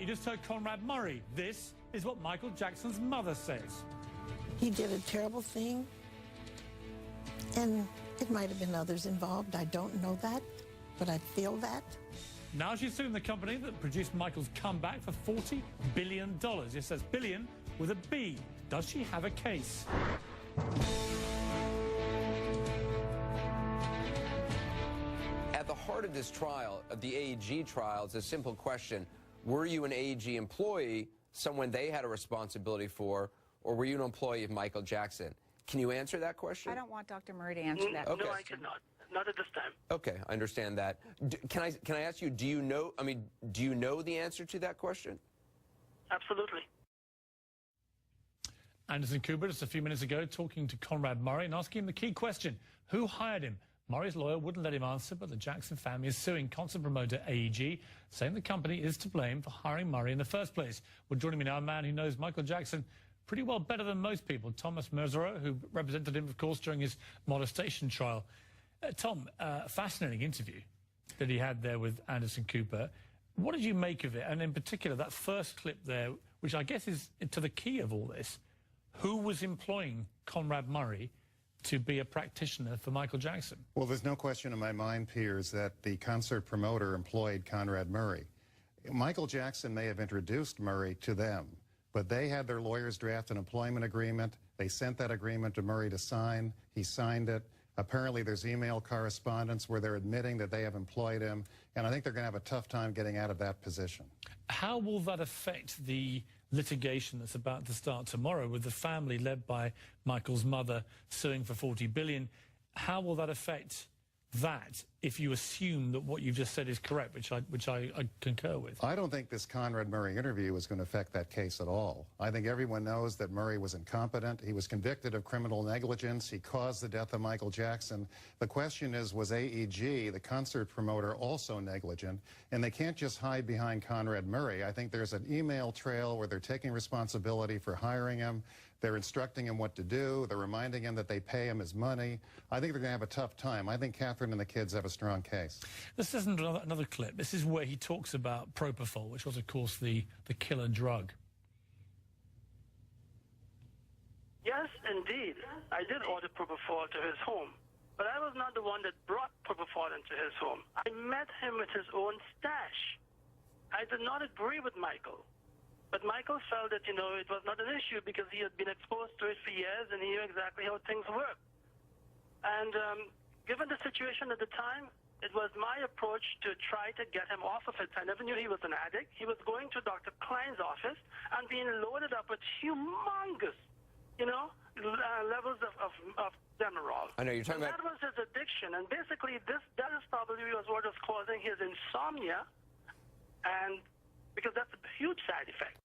just heard Conrad Murray. This is what Michael Jackson's mother says. He did a terrible thing, and it might have been others involved. I don't know that, but I feel that. Now she's suing the company that produced Michael's comeback for $40 billion. It says billion with a B. Does she have a case? At the heart of this trial, of the AEG trial, is a simple question. Were you an AEG employee, someone they had a responsibility for, or were you an employee of Michael Jackson? Can you answer that question? I don't want Dr. Murray to answer that. Okay. No, I cannot. Not at this time. Okay, I understand that. Can I ask you, do you know the answer to that question? Absolutely. Anderson Cooper just a few minutes ago talking to Conrad Murray and asking him the key question: who hired him? Murray's lawyer wouldn't let him answer, but the Jackson family is suing concert promoter AEG, saying the company is to blame for hiring Murray in the first place. Well, joining me now, a man who knows Michael Jackson pretty well, better than most people, Thomas Mesereau, who represented him, of course, during his molestation trial. Tom, fascinating interview that he had there with Anderson Cooper. What did you make of it? And in particular, that first clip there, which I guess is to the key of all this. Who was employing Conrad Murray to be a practitioner for Michael Jackson? Well, there's no question in my mind, Piers, that the concert promoter employed Conrad Murray. Michael Jackson may have introduced Murray to them, but they had their lawyers draft an employment agreement. They sent that agreement to Murray to sign. He signed it. Apparently, there's email correspondence where they're admitting that they have employed him, and I think they're going to have a tough time getting out of that position. How will that affect the litigation that's about to start tomorrow with the family led by Michael's mother suing for $40 billion? How will that affect that if you assume that what you've just said is correct, which I concur with? I don't think this Conrad Murray interview is going to affect that case at all. I think everyone knows that Murray was incompetent. He was convicted of criminal negligence. He caused the death of Michael Jackson. The question is, was AEG, the concert promoter, also negligent? And they can't just hide behind Conrad Murray. I think there's an email trail where they're taking responsibility for hiring him. They're instructing him what to do. They're reminding him that they pay him his money. I think they're going to have a tough time. I think Catherine and the kids have a strong case. This isn't another clip. This is where he talks about propofol, which was, of course, the killer drug. Yes, indeed. I did order propofol to his home, but I was not the one that brought propofol into his home. I met him with his own stash. I did not agree with Michael. But Michael felt that, it was not an issue because he had been exposed to it for years and he knew exactly how things work. And given the situation at the time, it was my approach to try to get him off of it. I never knew he was an addict. He was going to Dr. Klein's office and being loaded up with humongous, levels of Demerol. I know you're talking about. That was his addiction, and basically that is probably what was causing his insomnia, and because that's a huge side effect.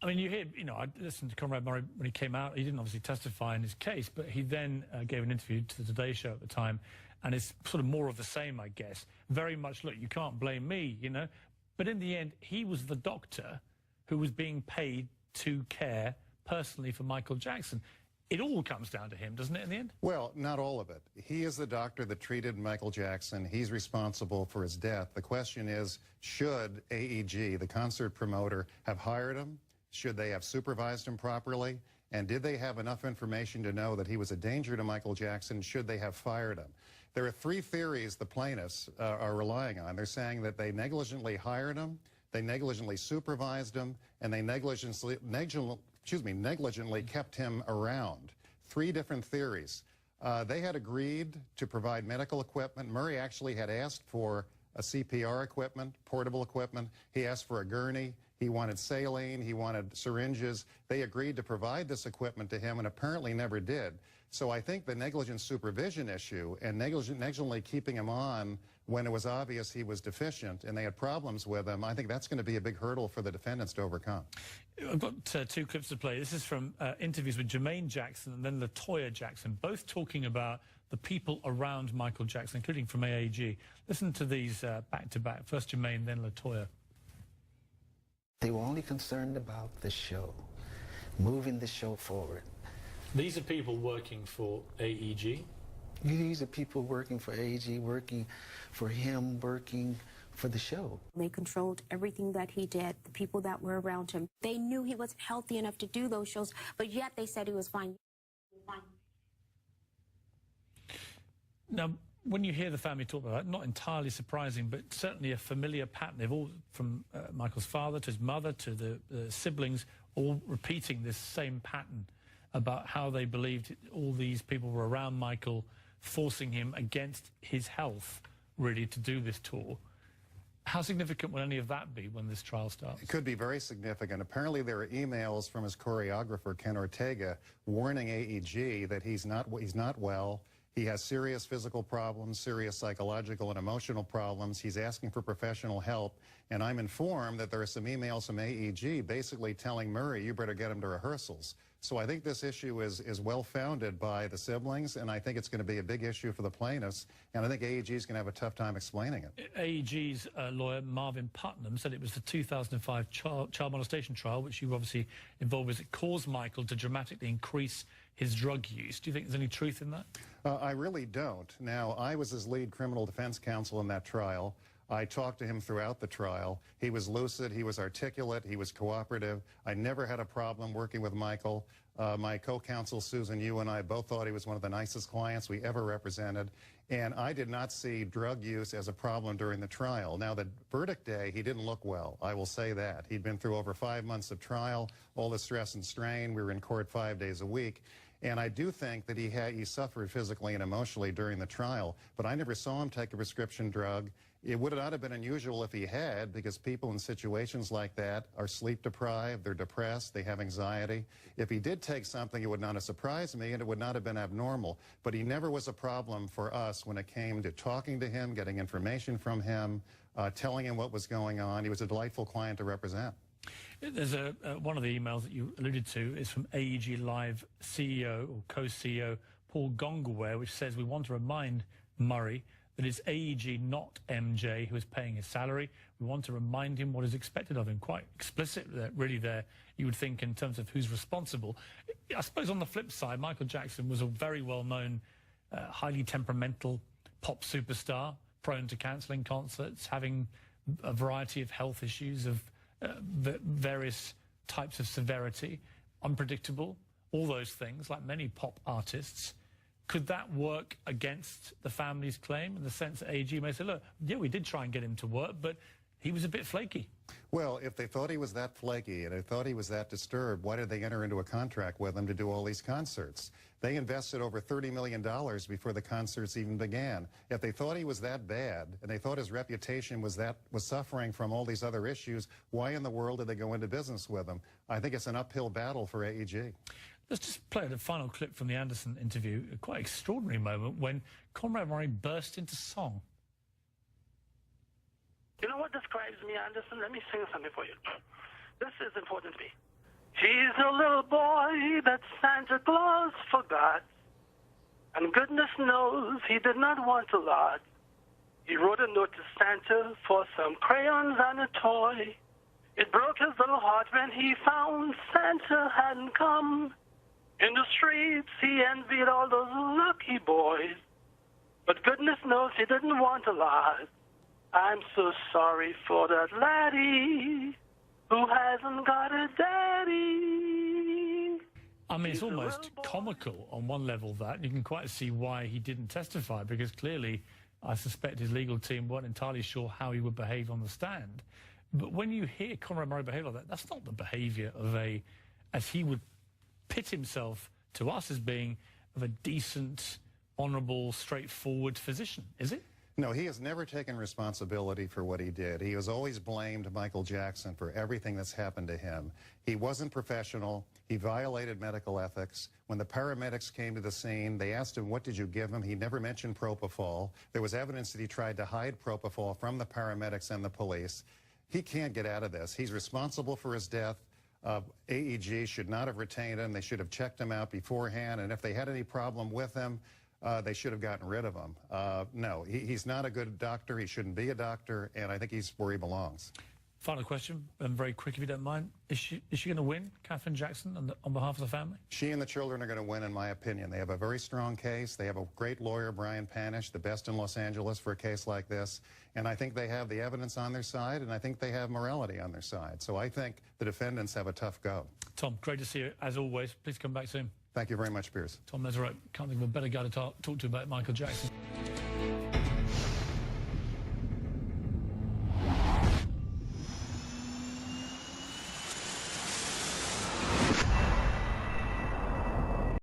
I mean, you hear, I listened to Conrad Murray when he came out. He didn't obviously testify in his case, but he then gave an interview to the Today Show at the time, and it's sort of more of the same, I guess. Very much, look, you can't blame me, But in the end, he was the doctor who was being paid to care personally for Michael Jackson. It all comes down to him, doesn't it, in the end? Well, not all of it. He is the doctor that treated Michael Jackson. He's responsible for his death. The question is, should AEG, the concert promoter, have hired him? Should they have supervised him properly? And did they have enough information to know that he was a danger to Michael Jackson? Should they have fired him? There are three theories the plaintiffs are relying on. They're saying that they negligently hired him, they negligently supervised him, and they negligently kept him around. Three different theories. They had agreed to provide medical equipment. Murray actually had asked for a CPR equipment, portable equipment. He asked for a gurney. He wanted saline. He wanted syringes. They agreed to provide this equipment to him and apparently never did. So I think the negligent supervision issue and negligently keeping him on when it was obvious he was deficient and they had problems with him, I think that's going to be a big hurdle for the defendants to overcome. I've got two clips to play. This is from interviews with Jermaine Jackson and then LaToya Jackson, both talking about the people around Michael Jackson, including from AEG. Listen to these back to back. First Jermaine, then LaToya. They were only concerned about the show, moving the show forward. These are people working for AEG? These are people working for AEG, working for him, working for the show. They controlled everything that he did, the people that were around him. They knew he wasn't healthy enough to do those shows, but yet they said he was fine. Now, when you hear the family talk about that, not entirely surprising, but certainly a familiar pattern. They've all, from Michael's father to his mother to the siblings, all repeating this same pattern about how they believed all these people were around Michael, forcing him against his health, really, to do this tour. How significant will any of that be when this trial starts? It could be very significant. Apparently there are emails from his choreographer, Ken Ortega, warning AEG that he's not well. He has serious physical problems, serious psychological and emotional problems. He's asking for professional help. And I'm informed that there are some emails from AEG basically telling Murray, you better get him to rehearsals. So I think this issue is well-founded by the siblings, and I think it's going to be a big issue for the plaintiffs, and I think AEG is going to have a tough time explaining it. AEG's lawyer, Marvin Putnam, said it was the 2005 child molestation trial, which you obviously involved with, it caused Michael to dramatically increase his drug use. Do you think there's any truth in that? I really don't. Now, I was his lead criminal defense counsel in that trial. I talked to him throughout the trial. He was lucid, he was articulate, he was cooperative. I never had a problem working with Michael. My co-counsel, Susan, you and I both thought he was one of the nicest clients we ever represented. And I did not see drug use as a problem during the trial. Now, the verdict day, he didn't look well. I will say that. He'd been through over 5 months of trial, all the stress and strain. We were in court 5 days a week. And I do think that he suffered physically and emotionally during the trial, but I never saw him take a prescription drug. It would not have been unusual if he had, because people in situations like that are sleep deprived, they're depressed, they have anxiety. If he did take something, it would not have surprised me, and it would not have been abnormal. But he never was a problem for us when it came to talking to him, getting information from him, telling him what was going on. He was a delightful client to represent. There's one of the emails that you alluded to is from AEG Live CEO or co-CEO Paul Gongaware, which says, we want to remind Murray that it's AEG, not MJ, who is paying his salary. We want to remind him what is expected of him. Quite explicit, really, there, you would think, in terms of who's responsible. I suppose on the flip side, Michael Jackson was a very well-known, highly temperamental pop superstar, prone to cancelling concerts, having a variety of health issues of various types of severity, unpredictable, all those things, like many pop artists. Could that work against the family's claim in the sense that AEG may say, look, yeah, we did try and get him to work, but he was a bit flaky? Well, if they thought he was that flaky and they thought he was that disturbed, why did they enter into a contract with him to do all these concerts? They invested over $30 million before the concerts even began. If they thought he was that bad and they thought his reputation was suffering from all these other issues, why in the world did they go into business with him? I think it's an uphill battle for AEG. Let's just play the final clip from the Anderson interview, a quite extraordinary moment when Conrad Murray burst into song. You know what describes me, Anderson? Let me sing something for you. This is important to me. He's a little boy that Santa Claus forgot, and goodness knows he did not want a lot. He wrote a note to Santa for some crayons and a toy. It broke his little heart when he found Santa hadn't come. In the streets, he envied all those lucky boys, but goodness knows he didn't want a lot. I'm so sorry for that laddie who hasn't got a daddy. I mean, it's almost comical on one level that. You can quite see why he didn't testify, because clearly I suspect his legal team weren't entirely sure how he would behave on the stand. But when you hear Conrad Murray behave like that, that's not the behaviour of as he would pit himself to us as being, of a decent, honourable, straightforward physician, is it? No, he has never taken responsibility for what he did. He has always blamed Michael Jackson for everything that's happened to him. He wasn't professional. He violated medical ethics. When the paramedics came to the scene, they asked him, what did you give him? He never mentioned propofol. There was evidence that he tried to hide propofol from the paramedics and the police. He can't get out of this. He's responsible for his death. AEG should not have retained him. They should have checked him out beforehand, and if they had any problem with him, they should have gotten rid of him. No, he's not a good doctor. He shouldn't be a doctor, and I think he's where he belongs. Final question, and very quick if you don't mind. Is she going to win, Katherine Jackson, on behalf of the family? She and the children are going to win, in my opinion. They have a very strong case. They have a great lawyer, Brian Panish, the best in Los Angeles for a case like this. And I think they have the evidence on their side, and I think they have morality on their side. So I think the defendants have a tough go. Tom, great to see you, as always. Please come back soon. Thank you very much, Piers. Tom Mesereau, can't think of a better guy to talk to about Michael Jackson.